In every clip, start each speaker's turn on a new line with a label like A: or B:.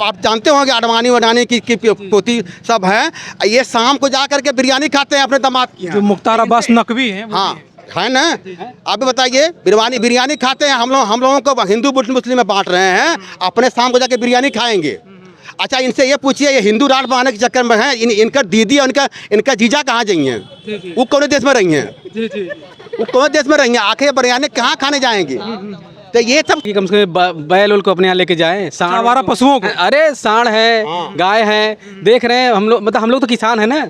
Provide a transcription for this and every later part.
A: आप जानते होंगे अडवाणी वडानी की पोती सब हैं, ये शाम को जा करके बिरयानी खाते हैं अपने दामाद की यहाँ।
B: जो मुख्तार अब्बास नकवी हैं वो
A: हाँ
B: भी
A: है ना। आप बताइए, बिरयानी खाते हैं, हम लोगों को हिंदू मुस्लिम में बांट रहे हैं, अपने शाम को जाके बिरयानी खाएंगे। अच्छा, इनसे ये पूछिए, ये हिंदू राष्ट्र बनाने के चक्कर में है, इनका दीदी और इनका जीजा कहाँ गई हैं? वो कौन देश में रही हैं? वो कौन देश में रही हैं? आखिर बिरयानी कहाँ खाने जाएंगे? तो ये सब
C: कि कम से कम बैल उल को अपने यहाँ लेके जाएं, सांड
B: आवारा पशुओं को।
C: अरे सांड है, गाय है, देख रहे हैं हम लोग, मतलब हम लोग तो किसान है ना,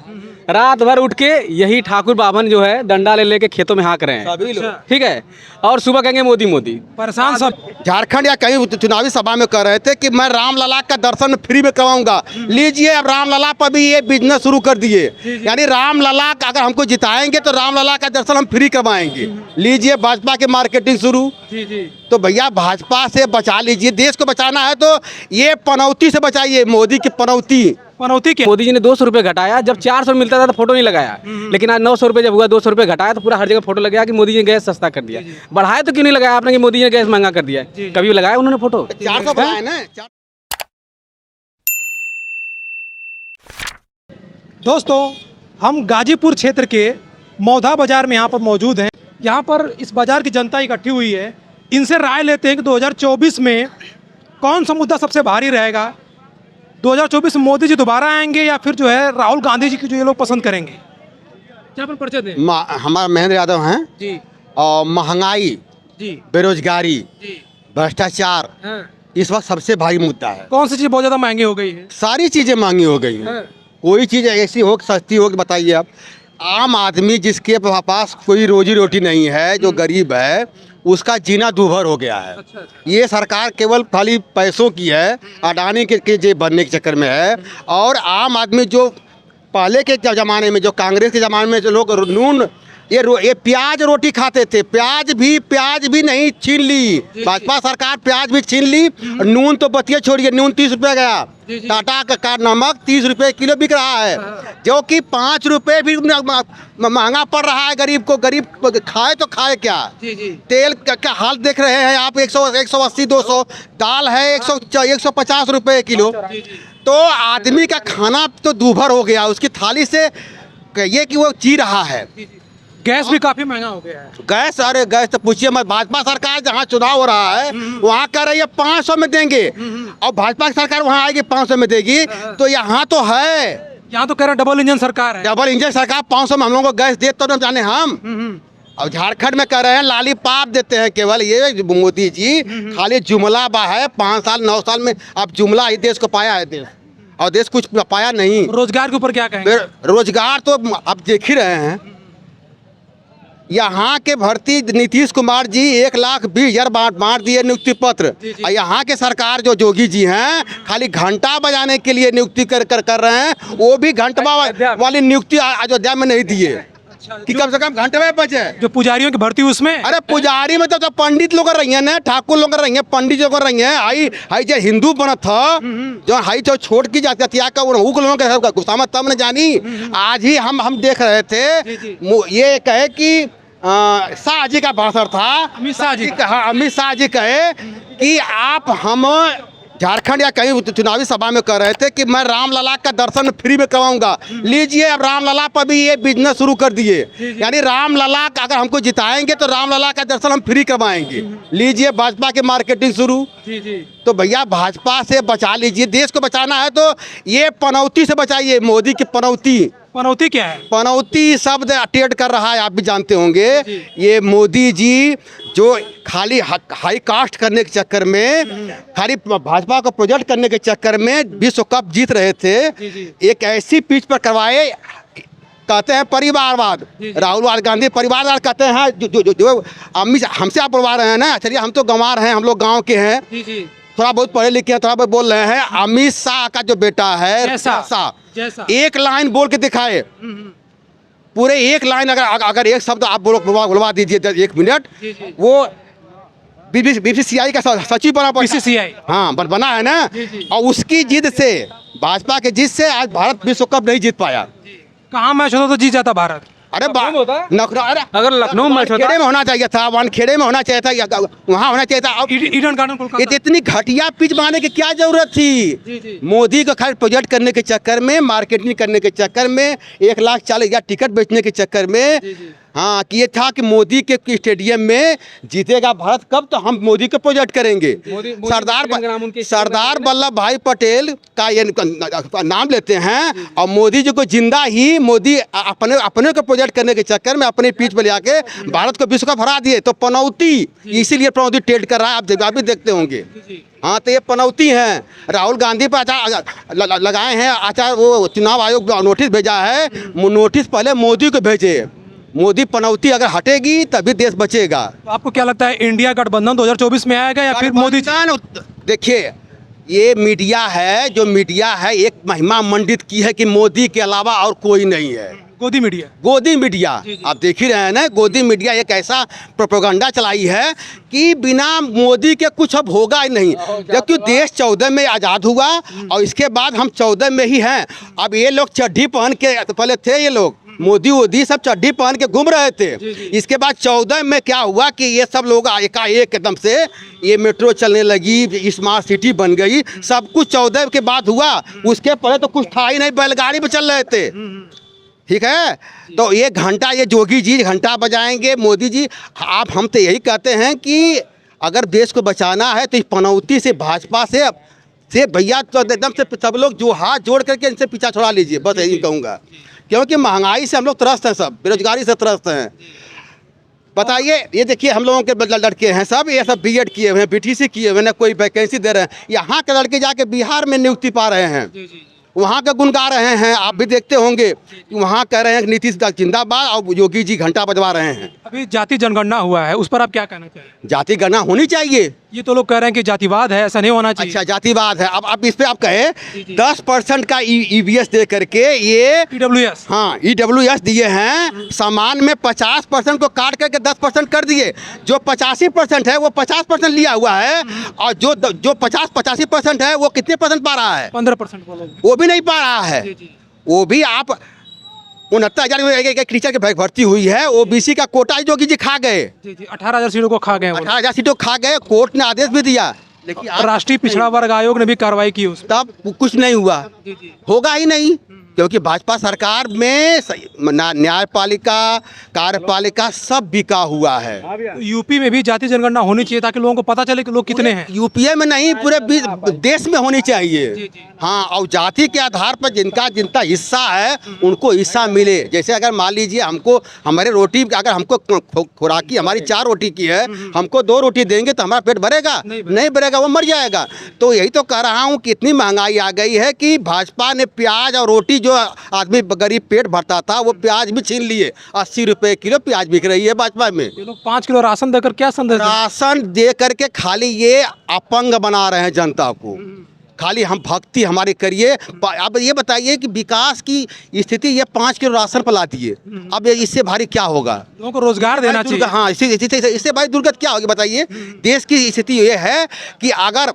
C: रात भर उठ के यही ठाकुर बाभन जो है डंडा ले लेके खेतों में हाँक रहे हैं,
A: सभी लोग।
C: ठीक है, और सुबह कहेंगे मोदी मोदी।
B: परेशान सब।
A: झारखंड या कहीं चुनावी सभा में कह रहे थे कि मैं रामलला का दर्शन फ्री में करवाऊंगा। लीजिए, अब रामलला पर भी ये बिजनेस शुरू कर दिए, यानी रामलला का अगर हमको जिताएंगे तो रामलला का दर्शन हम फ्री करवाएंगे। लीजिए, भाजपा की मार्केटिंग शुरू। तो भैया भाजपा से बचा लीजिए, देश को बचाना है तो ये पनौती से बचाइए, मोदी की पनौती
B: क्या?
C: मोदी जी ने 200 रुपये घटाया, जब 400 मिलता था तो फोटो नहीं लगाया, लेकिन आज 900 रुपये जब हुआ, 200 रुपये घटाया तो पूरा हर जगह फोटो लगाया कि मोदी जी ने गैस सस्ता कर दिया। बढ़ाया तो क्यों नहीं लगाया आपने कि मोदी जी ने गैस महंगा कर दिया? कभी लगाया उन्होंने फोटो?
A: 400 बढ़ाए ना।
B: दोस्तों, हम गाजीपुर क्षेत्र के मौधा बाजार में यहाँ पर मौजूद हैं। यहाँ पर इस बाजार की जनता इकट्ठी हुई है, इनसे राय लेते हैं कि 2024 में कौन सा मुद्दा सबसे भारी रहेगा। 2024 में मोदी जी दोबारा आएंगे या फिर जो है राहुल गांधी जी की जो ये लोग पसंद करेंगे। क्या पर परिचय दें?
A: हमारा महेंद्र यादव हैं
B: जी
A: और महंगाई
B: जी
A: बेरोजगारी
B: जी।
A: भ्रष्टाचार
B: हाँ।
A: इस वक्त सबसे भारी मुद्दा है।
B: कौन सी चीज़ बहुत ज़्यादा महंगी हो गई है?
A: सारी चीज़ें महंगी हो गई हैं।
B: हाँ।
A: कोई चीज़ ऐसी हो सस्ती हो कि बताइए आप। आम आदमी जिसके पास कोई रोजी रोटी नहीं है, जो गरीब है, उसका जीना दूभर हो गया है।
B: अच्छा।
A: ये सरकार केवल खाली पैसों की है, अडानी के जेब भरने के चक्कर में है। और आम आदमी जो पहले के ज़माने में, जो कांग्रेस के ज़माने में जो लोग नून ये प्याज रोटी खाते थे, प्याज भी नहीं छीन ली भाजपा सरकार, प्याज भी छीन ली। नून तो बतिया छोड़िए, नून 30 रुपये गया। टाटा का नमक 30 रुपये किलो बिक रहा है, जो कि 5 रुपये भी महंगा पड़ रहा है गरीब को। गरीब खाए तो खाए क्या? तेल का हाल देख रहे हैं आप, 180 200, दाल है 150 रुपये किलो। तो आदमी का खाना तो दूभर हो गया, उसकी थाली से ये कि वो जी रहा है।
B: गैस भी काफ़ी महंगा हो गया है।
A: गैस, अरे गैस तो पूछिए मत। भाजपा सरकार जहाँ चुनाव हो रहा है वहाँ कह रही है 500 में देंगे, और भाजपा की सरकार वहाँ आएगी 500 में देगी। तो यहाँ तो है,
B: यहाँ तो कह रहे हैं डबल इंजन सरकार है।
A: डबल इंजन सरकार 500 में हम लोगों को गैस दे तो न जाने हम। और झारखंड में कह रहे हैं लालीपाप देते हैं केवल ये मोदी जी, खाली जुमला बा है। 5 साल 9 साल में अब जुमला ही देश को पाया है देश, और देश कुछ पाया नहीं।
B: रोजगार के ऊपर क्या कहेंगे?
A: रोजगार तो अब देख ही रहे हैं। यहाँ के भर्ती नीतीश कुमार जी 1,20,000 बांट दिए नियुक्ति पत्र। और यहाँ के सरकार जो जोगी जी हैं, खाली घंटा बजाने के लिए नियुक्ति कर रहे हैं। वो भी घंटा वाली नियुक्ति अयोध्या में नहीं दिए कि कम से कम घंटे में बचे।
B: जो पुजारियों की भर्ती उसमें,
A: अरे पुजारी में तो पंडित लोग रही हैं ना, ठाकुर लोग रही हैं, पंडित लोग रही हैं। हाई जो हिंदू बनत था, जो हाई जो छोट की जातिया का लोगों के गुस्सा तब न जानी। आज ही हम देख रहे थे, ये कहे कि शाह जी का भाषण था, अमित शाह जी कहे कि हम झारखंड या कहीं चुनावी सभा में कह रहे थे कि मैं रामलला का दर्शन फ्री में करवाऊंगा। लीजिए, अब रामलला पर भी ये बिजनेस शुरू कर दिए, यानी रामलला का अगर हमको जिताएंगे तो रामलला का दर्शन हम फ्री करवाएंगे। लीजिए, भाजपा की मार्केटिंग शुरू। तो भैया भाजपा से बचा लीजिए, देश को बचाना है तो ये पनौती से बचाइए, मोदी की
B: पनौती क्या है?
A: पनौती शब्द अटेड कर रहा है, आप भी जानते होंगे। ये मोदी जी जो खाली हाई कास्ट करने के चक्कर में, खाली भाजपा को प्रोजेक्ट करने के चक्कर में विश्व कप जीत रहे थे, एक ऐसी पिच पर करवाए। कहते हैं परिवारवाद, राहुल गांधी परिवारवाद कहते हैं। जो अमित हमसे आप बोलवा रहे हैं ना, चलिए हम तो गंवार हैं, हम लोग गाँव के हैं, थोड़ा बहुत पढ़े लिखे हैं, थोड़ा बहुत बोल रहे हैं। अमित शाह का जो बेटा है जैसा एक लाइन बोल के दिखाए, पूरे एक लाइन अगर एक शब्द आप बुलवा दीजिए 1 मिनट, वो BCCI का सचिव बना।
B: BCCI
A: हाँ बना है ना। और उसकी जिद से, भाजपा के जिद से आज भारत विश्व कप नहीं जीत पाया।
B: कहाँ मैच होता तो जीत जाता भारत।
A: अरे
C: लखनऊ में होता है?
A: अरे
C: अगर लखनऊ में मैच होता
A: खेड़े में होना चाहिए था, वानखेड़े में होना चाहिए था, या वहाँ होना चाहिए था। अब
B: ईडन गार्डन कोलकाता।
A: इतनी घटिया पिच बनाने की क्या जरूरत थी? मोदी को खाली प्रोजेक्ट करने के चक्कर में, मार्केटिंग करने के चक्कर में, 1,40,000 टिकट बेचने के चक्कर में, हाँ कि ये था कि मोदी के स्टेडियम में जीतेगा भारत, कब तो हम मोदी को प्रोजेक्ट करेंगे। सरदार वल्लभ भाई पटेल का ये नाम लेते हैं और मोदी जी को जिंदा ही मोदी अपने को प्रोजेक्ट करने के चक्कर में अपने पीठ पर ले आके भारत को विश्व कप हरा दिए। तो पनौती, इसीलिए पनौती ट्रेड कर रहा है, आप भी देखते होंगे। हाँ, तो ये पनौती हैं। राहुल गांधी पर आचार लगाए हैं, आचार वो चुनाव आयोग नोटिस भेजा है, नोटिस पहले मोदी को भेजे। मोदी पनौती अगर हटेगी तभी देश बचेगा।
B: तो आपको क्या लगता है इंडिया गठबंधन 2024 में आएगा या फिर मोदी?
A: देखिए, ये मीडिया है, जो मीडिया है एक महिमा मंडित की है कि मोदी के अलावा और कोई नहीं है।
B: गोदी मीडिया,
A: गोदी मीडिया आप देख ही रहे हैं ना। गोदी मीडिया एक ऐसा प्रोपेगेंडा चलाई है कि बिना मोदी के कुछ अब होगा ही नहीं, जबकि देश 14 में आज़ाद हुआ और इसके बाद हम 14 में ही हैं। अब ये लोग चड्ढी पहन के, पहले थे ये लोग मोदी वोदी सब चड्ढी पहन के घूम रहे थे। इसके बाद 14 में क्या हुआ कि ये सब लोग एकाएक एकदम से ये मेट्रो चलने लगी, स्मार्ट सिटी बन गई, सब कुछ 14 के बाद हुआ। उसके पहले तो कुछ था ही नहीं, बैलगाड़ी पे चल रहे थे। ठीक है, तो ये घंटा, ये जोगी जी घंटा बजाएंगे, मोदी जी। आप हम तो यही कहते हैं कि अगर देश को बचाना है तो इस पनौती से, भाजपा से भैया तो एकदम से सब लोग जो हाथ जोड़ करके इनसे पीछा छुड़ा लीजिए, बस यही कहूँगा। क्योंकि महंगाई से हम लोग त्रस्त हैं, सब बेरोजगारी से त्रस्त हैं। बताइए, ये देखिए हम लोगों के लड़के हैं सब, ये सब बीएड किए हुए हैं, बीटीसी किए हुए हैं, कोई वैकेंसी दे रहे हैं। यहाँ के लड़के जाके बिहार में नियुक्ति पा रहे हैं, वहाँ का गुन गा रहे हैं। आप भी देखते होंगे कि वहाँ कह रहे हैं कि नीतीश जिंदाबाद और योगी जी घंटा बजवा रहे हैं।
B: अभी जाति जनगणना हुआ है, उस पर आप क्या कहना चाहिए?
A: जाति गणना होनी चाहिए।
B: ये तो लोग कह रहे हैं कि जातिवाद है, ऐसा नहीं होना चाहिए।
A: अच्छा, जातिवाद है। अब इस पे आप कहे 10% का EVS दे करके ये
B: EWS,
A: हाँ EWS दिए हैं। सामान में 50% को काट करके 10% कर दिए। जो 85% है वो 50% लिया हुआ है, और जो 85% है वो कितने परसेंट पा रहा है?
B: 15%
A: वो भी नहीं पा रहा है। वो भी आप 69,000 एक टीचर की भर्ती हुई है, OBC का कोटा ही जोगी जी खा गए।
B: 18,000 सीटों को खा गए।
A: 18,000 सीटों खा गए। कोर्ट ने आदेश भी दिया, लेकिन
B: राष्ट्रीय पिछड़ा वर्ग आयोग ने भी कार्रवाई की उस
A: तब कुछ नहीं हुआ। होगा ही नहीं, क्योंकि भाजपा सरकार में न्यायपालिका, कार्यपालिका सब बिका हुआ है।
B: यूपी में भी जाति जनगणना होनी चाहिए ताकि लोगों को पता चले कि लोग कितने हैं।
A: यूपीए में नहीं, पूरे देश में होनी चाहिए। हाँ, और जाति के आधार पर जिनका हिस्सा है उनको हिस्सा मिले। जैसे अगर मान लीजिए हमको हमारे रोटी, अगर हमको खुराकी हमारी 4 रोटी की है, हमको 2 रोटी देंगे तो हमारा पेट भरेगा? नहीं भरेगा, वो मर जाएगा। तो यही तो कह रहा हूँ कि इतनी महंगाई आ गई है कि भाजपा ने प्याज और रोटी, जो आदमी गरीब पेट भरता था, वो प्याज भी छीन लिए। 80 रुपए किलो प्याज बिक रही है भाजपा में।
B: ये लोग 5 किलो राशन देकर क्या संदेश?
A: राशन दे करके खाली ये अपंग बना रहे हैं जनता को। खाली हम भक्ति हमारी करिए। अब ये बताइए कि विकास की स्थिति ये 5 किलो राशन पर लाती है। अब इससे भारी क्या होगा?
B: लोगों को रोजगार देना चाहिए।
A: हाँ, इससे भारी दुर्गत क्या होगी बताइए? देश की स्थिति ये है कि अगर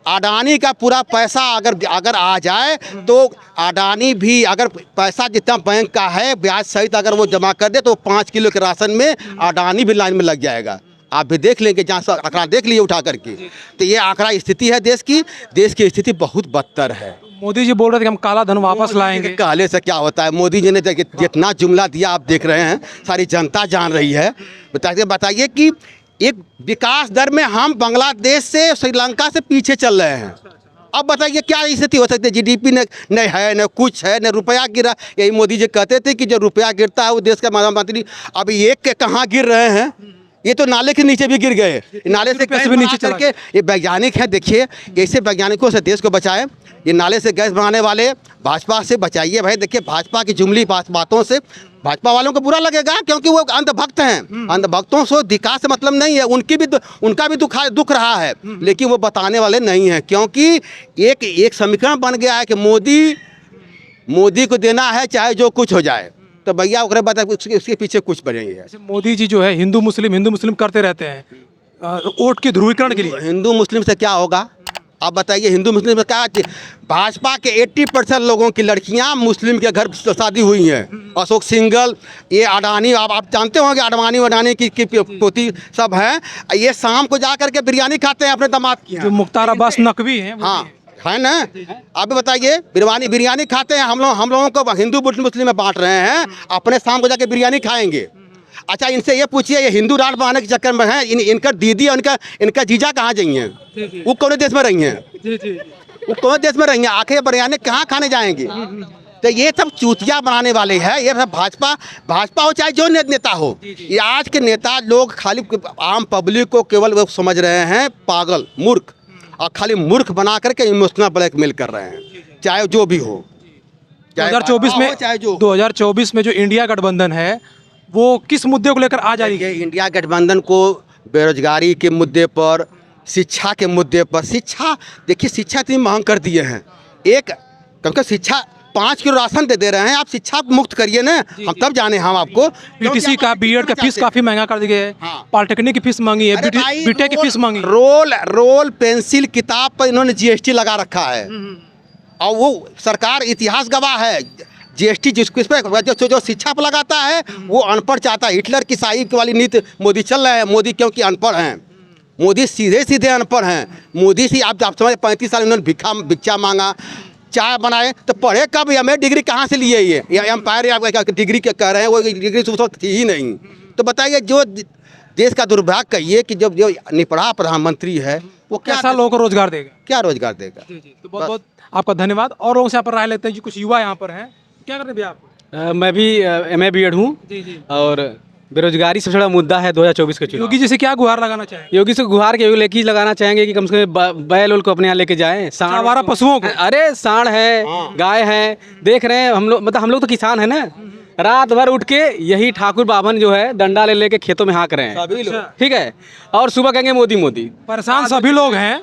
A: अडानी का पूरा पैसा अगर आ जाए तो अडानी भी अगर पैसा जितना बैंक का है ब्याज सहित अगर वो जमा कर दे तो 5 किलो के राशन में अडानी भी लाइन में लग जाएगा। आप भी देख लेंगे, जहाँ आंकड़ा देख लिए उठा करके। तो ये आंकड़ा स्थिति है देश की स्थिति बहुत बदतर है।
B: मोदी जी बोल रहे थे कि हम काला धन वापस लाएंगे।
A: काले से क्या होता है? मोदी जी ने जितना जुमला दिया आप देख रहे हैं, सारी जनता जान रही है। बताइए कि एक विकास दर में हम बांग्लादेश से, श्रीलंका से पीछे चल रहे हैं। अब बताइए क्या स्थिति हो सकती है? GDP नहीं है, न कुछ है, न रुपया गिरा। यही मोदी जी कहते थे कि जो रुपया गिरता है वो देश का प्रधानमंत्री। अब ये कहाँ गिर रहे हैं? ये तो नाले के नीचे भी गिर गए। नाले से गैस भी नीचे चल के, ये वैज्ञानिक हैं, देखिए ऐसे वैज्ञानिकों से देश को बचाएं। ये नाले से गैस बनाने वाले भाजपा से बचाइए भाई। देखिए भाजपा की जुमली बातों से भाजपा वालों को बुरा लगेगा, क्योंकि वो अंधभक्त हैं। अंधभक्तों से विकास से मतलब नहीं है। उनका भी दुख रहा है, लेकिन वो बताने वाले नहीं हैं। क्योंकि एक समीकरण बन गया है कि मोदी को देना है चाहे जो कुछ हो जाए। तो भैया उसके पीछे कुछ बनेंगे।
B: मोदी जी जो है हिंदू मुस्लिम करते रहते हैं वोट के ध्रुवीकरण के लिए।
A: हिंदू मुस्लिम से क्या होगा? आप बताइए हिंदू मुस्लिम में क्या, भाजपा के 80% लोगों की लड़कियां मुस्लिम के घर शादी हुई हैं। अशोक सिंगल, ये अडानी, आप जानते होंगे अडानी की पोती सब हैं, ये शाम को जा करके बिरयानी खाते हैं अपने दामाद की।
B: जो मुख्तार अब्बास नकवी हैं
A: हाँ है ना, आप भी बताइए, बिरयानी खाते हैं। हम लोगों को हिंदू मुस्लिम में बांट रहे हैं, अपने शाम को जाके बिरयानी खाएंगे। अच्छा, इनसे ये पूछिए, ये हिंदू राष्ट्र बनाने के चक्कर में है, इनका दीदी और इनका जीजा कहाँ जाइए? वो कौन देश में रही हैं? वो कौन देश में रही हैं? आखिर बिरयानी कहाँ खाने जाएंगे? तो ये सब चूतिया बनाने वाले हैं, ये सब भाजपा हो चाहे जो नेता हो। ये आज के नेता लोग खाली आम पब्लिक को केवल वो समझ रहे हैं पागल, मूर्ख, और खाली मूर्ख बना करके इमोशनल ब्लैकमेल कर रहे हैं, चाहे जो भी हो।
B: 2024 में जो इंडिया गठबंधन है वो किस मुद्दे को लेकर आ जाएगी?
A: इंडिया गठबंधन को बेरोजगारी के मुद्दे पर, शिक्षा के मुद्दे पर, शिक्षा देखिए, शिक्षा इतनी महंग कर दिए हैं। एक क्योंकि शिक्षा 5 किलो राशन दे रहे हैं, आप शिक्षा मुक्त करिए ना, हम तब जाने हम आपको।
B: पीटीसी का, बीएड का फीस काफी महंगा कर दिया है।
A: हाँ।
B: पॉलिटेक्निक की फीस महंगी है, बीटेक की फीस महंगी।
A: रोल पेंसिल किताब पर इन्होंने जीएसटी लगा रखा है, और वो सरकार इतिहास गवाह है। जीएसटी जिस पर जो शिक्षा पर लगाता है वो अनपढ़ चाहता है। हिटलर की साहिब वाली नीति मोदी चल रहे हैं। मोदी क्योंकि अनपढ़ हैं, मोदी सीधे अनपढ़ हैं। मोदी से आप समझ 35 साल इन्होंने भिक्षा मांगा, चाय बनाए, तो पढ़े कब? एमए डिग्री कहाँ से लिए? ये एम्पायर या डिग्री के कह रहे हैं, वो डिग्री उस वक्त थी ही नहीं। तो बताइए, जो देश का दुर्भाग्य कहिए कि जब जो निपढ़ा प्रधानमंत्री है वो
B: कैसा लोगों को रोजगार देगा?
A: क्या रोजगार देगा?
B: तो बहुत बहुत आपका धन्यवाद। और लोगों से यहाँ पर राय लेते हैं जी, कुछ युवा यहाँ पर हैं, क्या करते हैं भैया आप?
C: मैं भी MA BEd हूँ, और बेरोजगारी सबसे बड़ा मुद्दा है 2024 के चुनाव।
B: योगी जी से क्या गुहार लगाना चाहेंगे?
C: योगी से गुहार के लेके लगाना चाहेंगे कि कम से कम बैल उल को अपने यहाँ लेके जाएं,
B: आवारा पशुओं को।
C: अरे सांड है, गाय है, देख रहे हैं हम लोग, मतलब हम लोग तो किसान है ना, रात भर उठ के यही ठाकुर बाभन जो है डंडा ले लेके खेतों में हाँक रहे हैं, ठीक है, और सुबह कहेंगे मोदी मोदी।
B: परेशान सभी लोग हैं,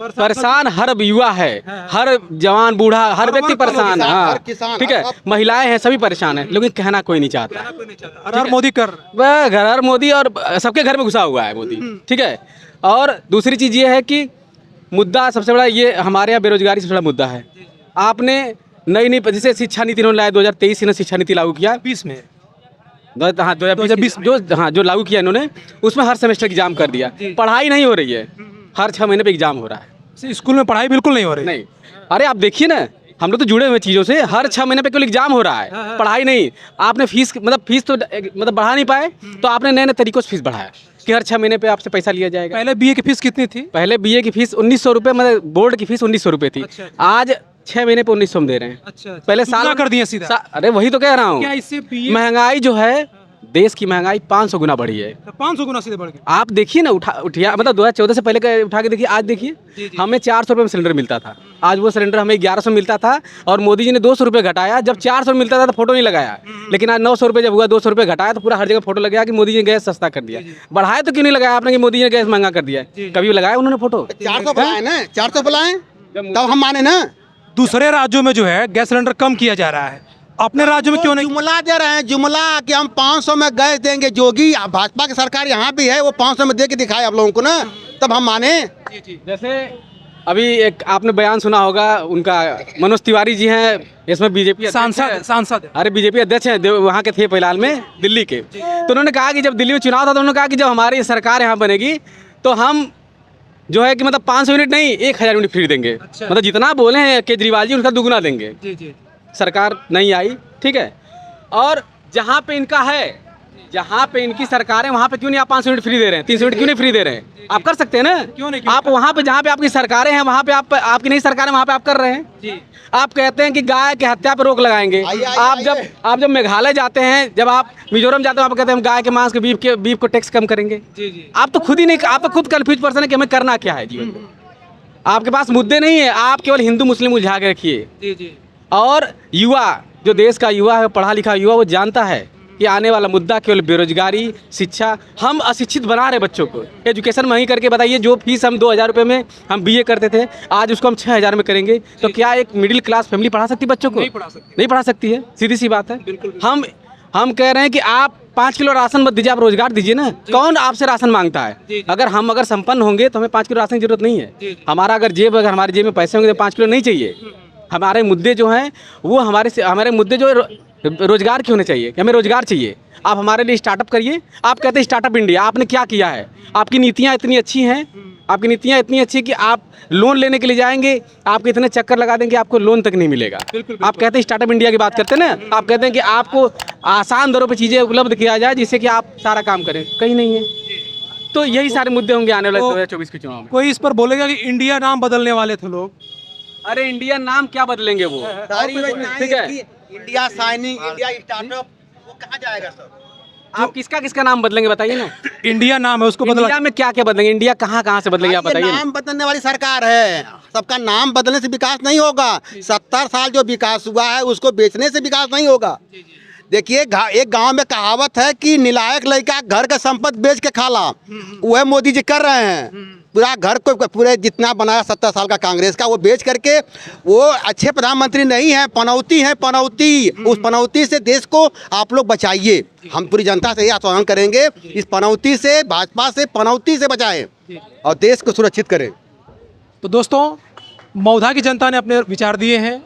C: परेशान हर युवा है, हर जवान बूढ़ा, हर व्यक्ति परेशान है, हाँ, ठीक है, महिलाएं हैं, सभी परेशान हैं, लेकिन कहना कोई नहीं चाहता।
B: हर मोदी कर
C: वह घर मोदी, और सबके घर में घुसा हुआ है मोदी, ठीक है। और दूसरी चीज़ ये है कि मुद्दा सबसे बड़ा ये हमारे यहाँ बेरोजगारी सबसे बड़ा मुद्दा है। आपने नई जैसे शिक्षा नीति इन्होंने लाया, 2023 में शिक्षा नीति लागू किया,
B: 20 में,
C: हाँ 2020 जो लागू किया इन्होंने, उसमें हर सेमेस्टर एग्जाम कर दिया। पढ़ाई नहीं हो रही है, हर 6 महीने पे एग्जाम हो रहा है।
B: स्कूल में पढ़ाई बिल्कुल नहीं हो रही?
C: नहीं, अरे आप देखिए ना, हम लोग तो जुड़े हुए चीज़ों से, हर 6 महीने पे केवल एग्जाम हो रहा है, पढ़ाई नहीं। आपने फीस तो बढ़ा नहीं पाए, तो आपने नए तरीकों से फीस बढ़ाया कि हर 6 महीने पे आपसे पैसा लिया जाएगा।
B: पहले BA की फीस कितनी थी?
C: पहले BA की फीस 1900 रुपये, मतलब बोर्ड की फीस 1900 रुपये थी। आज 6 महीने पे 1900 में दे रहे हैं।
B: अच्छा,
C: पहले साल
B: कर दिया सीधा।
C: अरे वही तो कह रहा हूँ,
B: क्या इससे
C: महंगाई जो है, देश की महंगाई 500 गुना बढ़ी है।
B: 500 गुना सीधे बढ़ गई।
C: आप देखिए ना, उठिया मतलब 2014 से पहले उठा के देखिए, आज देखिए, हमें 400 रुपये में सिलेंडर मिलता था, आज वो सिलेंडर हमें 1100 मिलता था, और मोदी जी ने 200 रुपये घटाया। जब 400 मिलता था तो फोटो नहीं लगाया, लेकिन आज 900 रुपये जब हुआ, 200 रुपये घटाया तो पूरा हर जगह फोटो लगाया कि मोदी जी ने गैस सस्ता कर दिया। बढ़ाया तो क्यों नहीं लगाया आपने कि मोदी जी ने गैस महंगा कर दिया? कभी लगाया उन्होंने फोटो?
A: 400 बुलाए ना, 400 बुलाए तब हम माने ना।
B: दूसरे राज्यों में जो है गैस सिलेंडर कम किया जा रहा है, अपने राज्य में क्यों नहीं?
A: जुमला दे रहे हैं, जुमला कि हम 500 में गैस देंगे। जोगी भाजपा की सरकार यहाँ भी है, वो 500 में दे के दिखाए आप लोगों को ना, तब हम माने।
C: जैसे अभी एक आपने बयान सुना होगा उनका, मनोज तिवारी जी हैं, इसमें बीजेपी
B: सांसद,
C: अरे बीजेपी अध्यक्ष हैं, वहाँ के थे फिलहाल में, दिल्ली के। तो उन्होंने कहा कि जब दिल्ली में चुनाव था तो उन्होंने कहा कि जब हमारी सरकार यहाँ बनेगी तो हम जो है कि मतलब 500 यूनिट नहीं, 1000 यूनिट फ्री देंगे। अच्छा। मतलब जितना बोले हैं केजरीवाल जी, उसका दुगुना देंगे। जी। सरकार नहीं आई, ठीक है। और जहाँ पे इनका है, जहाँ पे इनकी सरकार है, वहाँ पे क्यों नहीं आप 500 यूनिट फ्री दे रहे हैं, 300 यूनिट क्यों नहीं फ्री दे रहे हैं? आप कर सकते हैं ना, क्यों नहीं? आप वहाँ पे जहाँ पे आपकी सरकारें हैं, वहाँ पे आपकी नहीं सरकार है, वहाँ पे आप कर रहे हैं जी। आप कहते हैं कि गाय की हत्या पर रोक लगाएंगे। आप जब मेघालय जाते हैं, जब आप मिजोरम जाते हैं, आप कहते हैं हम गाय के मांस के बीफ को टैक्स कम करेंगे। आप तो खुद ही नहीं, आप तो खुद कंफ्यूज पर्सन है कि हमें करना क्या है जीवन में। आपके पास मुद्दे नहीं है, आप केवल हिंदू मुस्लिम उलझा के रखिए। और युवा, जो देश का युवा है, पढ़ा लिखा युवा, वो जानता है कि आने वाला मुद्दा केवल बेरोजगारी, शिक्षा। हम अशिक्षित बना रहे बच्चों को, एजुकेशन वहीं करके बताइए, जो फीस हम 2000 रुपये में हम BA करते थे, आज उसको हम 6000 में करेंगे। तो क्या एक मिडिल क्लास फैमिली पढ़ा सकती बच्चों को? नहीं पढ़ा सकती है, सीधी सी बात है। हम कह रहे हैं कि आप 5 किलो राशन मत दीजिए, आप रोजगार दीजिए ना। कौन आपसे राशन मांगता है? अगर संपन्न होंगे तो हमें 5 किलो राशन की जरूरत नहीं है। अगर हमारी जेब में पैसे होंगे तो 5 किलो नहीं चाहिए। हमारे मुद्दे जो हैं वो हमारे मुद्दे जो रोजगार के होने चाहिए कि हमें रोजगार चाहिए। आप हमारे लिए स्टार्टअप करिए। आप कहते हैं स्टार्टअप इंडिया, आपने क्या किया है? आपकी नीतियाँ इतनी अच्छी हैं, आपकी नीतियाँ इतनी अच्छी कि आप लोन लेने के लिए जाएंगे, आपके इतने चक्कर लगा देंगे, आपको लोन तक नहीं मिलेगा। आप कहते हैं स्टार्टअप इंडिया की बात करते हैं ना, आप कहते हैं कि आपको आसान दरों पे चीज़ें उपलब्ध किया जाए जिससे कि आप सारा काम करें, कहीं नहीं है। तो यही सारे मुद्दे होंगे आने वाले 2024 के चुनाव में।
B: कोई इस पर बोलेगा कि इंडिया नाम बदलने वाले थे लोग।
C: अरे इंडिया नाम क्या बदलेंगे वो? ठीक है,
A: इंडिया साइनिंग, इंडिया स्टार्टअप, वो कहाँ जाएगा सर?
C: आप किसका नाम बदलेंगे बताइए ना।
B: इंडिया नाम है उसको बदला।
C: इंडिया में क्या क्या बदलेंगे? इंडिया कहाँ से बदलेंगे आप
A: ये
C: बताइए ना।
A: नाम बदलने वाली सरकार है। सबका नाम बदलने से विकास नहीं होगा। 70 साल जो विकास हुआ है उसको बेचने से विकास नहीं होगा। देखिए एक गांव में कहावत है कि निलायक लड़का घर का संपत्ति बेच के खाला, वह मोदी जी कर रहे हैं। पूरा घर को पूरे जितना बनाया 70 साल का कांग्रेस का वो बेच करके वो अच्छे प्रधानमंत्री नहीं है, पनौती है, पनौती। उस पनौती से देश को आप लोग बचाइए। हम पूरी जनता से ये आह्वान करेंगे, इस पनौती से, भाजपा से, पनौती से बचाएं और देश को सुरक्षित करें।
B: तो दोस्तों, मौधा की जनता ने अपने विचार दिए हैं।